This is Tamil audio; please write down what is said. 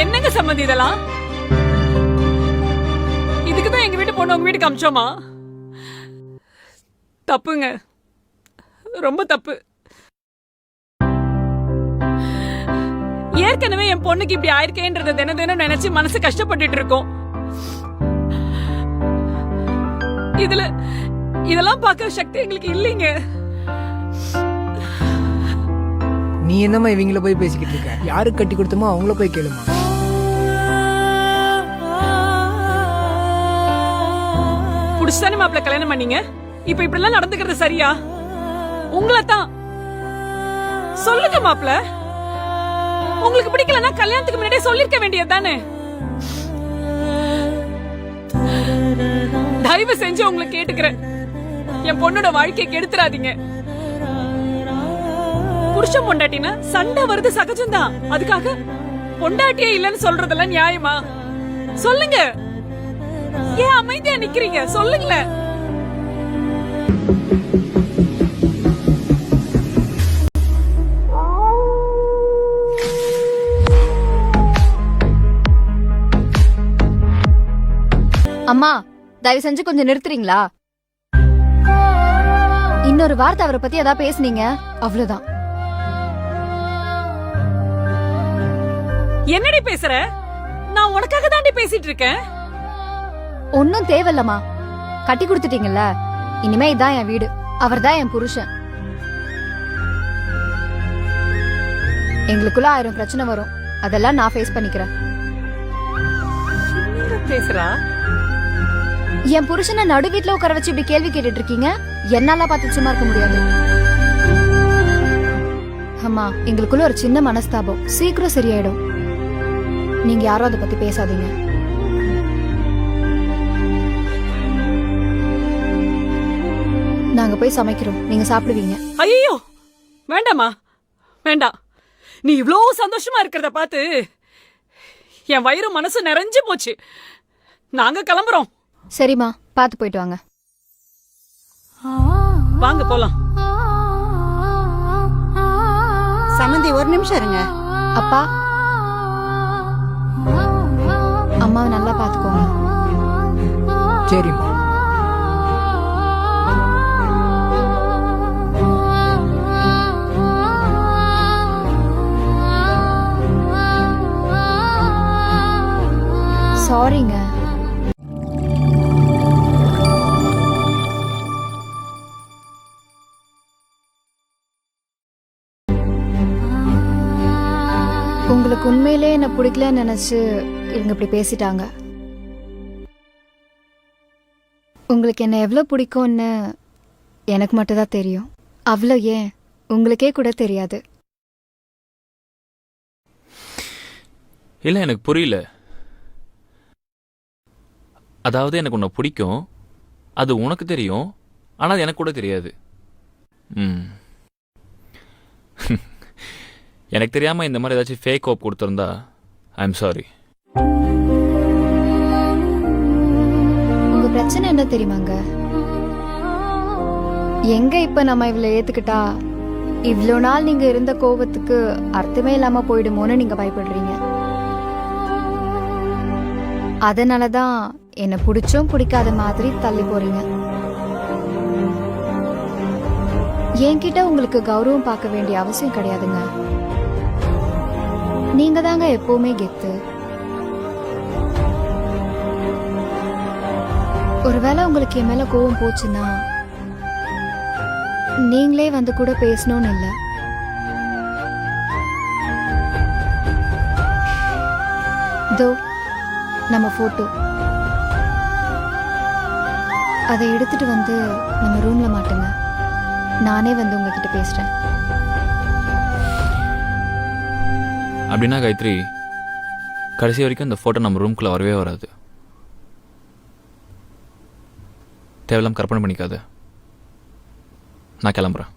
என்னங்க சம்மந்தி இதெல்லாம்? இதுக்குதான் எங்க வீட்டு பொண்ணு உங்க வீட்டுக்கு அமிச்சோமா? தப்புங்க, ரொம்ப தப்பு. ஏற்கனவே என் பொண்ணுக்கு இப்படி ஆயிருக்கேன்றத தினம் தினம் நினைச்சு மனசு கஷ்டப்பட்டுட்டு இருக்கோம். இதெல்லாம் பாக்குற சக்தி எங்களுக்கு இல்லைங்க. நீ என்னம்மா இவங்கள போய் பேசிக்கிட்டு இருக்க? யாருக்கு கட்டி கொடுத்தோமோ அவங்கள போய் கேளுமா. புடிச்சுதானே மாப்பிள்ள கல்யாணம் பண்ணீங்க? இப்ப இப்படி எல்லாம் நடந்துக்கிறது சரியா? உங்களைத்தான் சொல்லுங்க மாப்பிள்ள. உங்களுக்கு பிடிக்கலன்னா கல்யாணத்துக்கு முன்னாடியே சொல்லிருக்க வேண்டியது தானே. தயவு செஞ்சு உங்களை கேட்டுக்கிறேன், என் பொண்ணோட வாழ்க்கையை கெடுத்துறாதீங்க. புருஷன் பொண்டாட்டினா சண்டை வருது சகஜம்தான். அதுக்காக பொண்டாட்டியே இல்லன்னு சொல்றதெல்லாம் நியாயமா? சொல்லுங்க. ஏன் அமைதியா நிக்கிறீங்க? சொல்லுங்களேன். அம்மா, தயவு செஞ்சு கொஞ்சம் நிறுத்துறீங்களா? இன்னொரு வார்த்தை அவரை பத்தி ஏதாவது பேசுனீங்க அவ்வளவுதான். என்னடி பேசுற? நான் உனக்காக தாண்டி பேசிட்டு இருக்கேன். ஒன்னும் தேவையில்லம்மா, கட்டி கொடுத்துட்டீங்கல்ல, இனிமே இதான் என் வீடு, அவர் தான் என் புருஷன். எங்களுக்குள்ள 1000 பிரச்சனை வரும், அதெல்லாம் நான் ஃபேஸ் பண்ணிக்கிறேன். பேசுறா? என் புருஷனை நடு வீட்டுல உட்கார வச்சு இப்படி கேள்வி கேட்டுட்டு இருக்கீங்க. என்னால பார்த்து சும்மா இருக்க முடியாது. அம்மா, எங்களுக்குள்ள ஒரு சின்ன மனஸ்தாபம், சீக்கிரம் சரியாயிடும். நீங்க யாரும் அதை பத்தி பேசாதீங்க. நாங்க போய் சமைக்கிறோம், நீங்க சாப்பிடுவீங்க. ஐயோ வேண்டாமா, வேண்டாம். நீ இவ்ளோ சந்தோஷமா இருக்கிறத பார்த்து என் வயிறு மனசு நிறைஞ்சு போச்சு. நாங்க கிளம்புறோம். சரிம்மா, பார்த்து போயிட்டு வாங்க. வாங்க போலாம். சமந்தி, ஒரு நிமிஷம் இருங்க. அப்பா, அம்மாவை நல்லா பாத்துக்கோங்க. சரிம்மா. சாரிங்க. உங்களுக்கு உண்மையிலே என்ன பிடிக்கலன்னு நினைச்சு இவங்க இப்படி பேசிட்டாங்க. உங்களுக்கு என்ன எவ்வளவு பிடிக்கும்னு எனக்கு மட்டும் தான் தெரியும். அவ்வளோ ஏன் உங்களுக்கே கூட தெரியாது. இல்ல, எனக்கு புரியல. அதாவது எனக்கு உன்னை பிடிக்கும், அது உனக்கு தெரியும், ஆனால் அது எனக்கு கூட தெரியாது. எனக்கு தெரியாமல் இந்த மாதிரி ஏதாச்சும் ஃபேக் ஹோப் கொடுத்துருந்தா ஐ எம் சாரி. உங்க பிரச்சனை என்ன தெரியுமாங்க? எங்க இப்ப நம்ம இவ்வளோ ஏத்துக்கிட்டா இவ்வளோ நாள் நீங்க இருந்த கோபத்துக்கு அர்த்தமே இல்லாம போயிடுமோன்னு நீங்க பயப்படுறீங்க. அதனாலதான் என்ன பிடிச்சும் பிடிக்காத மாதிரி தள்ளி போறீங்க. என்கிட்ட உங்களுக்கு கௌரவம் பார்க்க வேண்டிய அவசியம் கிடையாதுங்க. நீங்க தாங்க எப்பவுமே கெத்து. ஒருவேளை உங்களுக்கு என் மேல கோவம் போச்சுன்னா நீங்களே வந்து கூட பேசணும்னு இல்ல. தோ நம்ம போட்டோ, அதை எடுத்துட்டு வந்து நம்ம ரூம்ல மாட்டுங்க. நானே வந்து உங்ககிட்ட பேசுறேன். அப்படின்னா காயத்ரி, கடைசி வரைக்கும் இந்த ஃபோட்டோ நம்ம ரூம்குள்ளே வரவே வராது. தேவையில்லாம கற்பனை பண்ணிக்காத. நான் கிளம்புறேன்.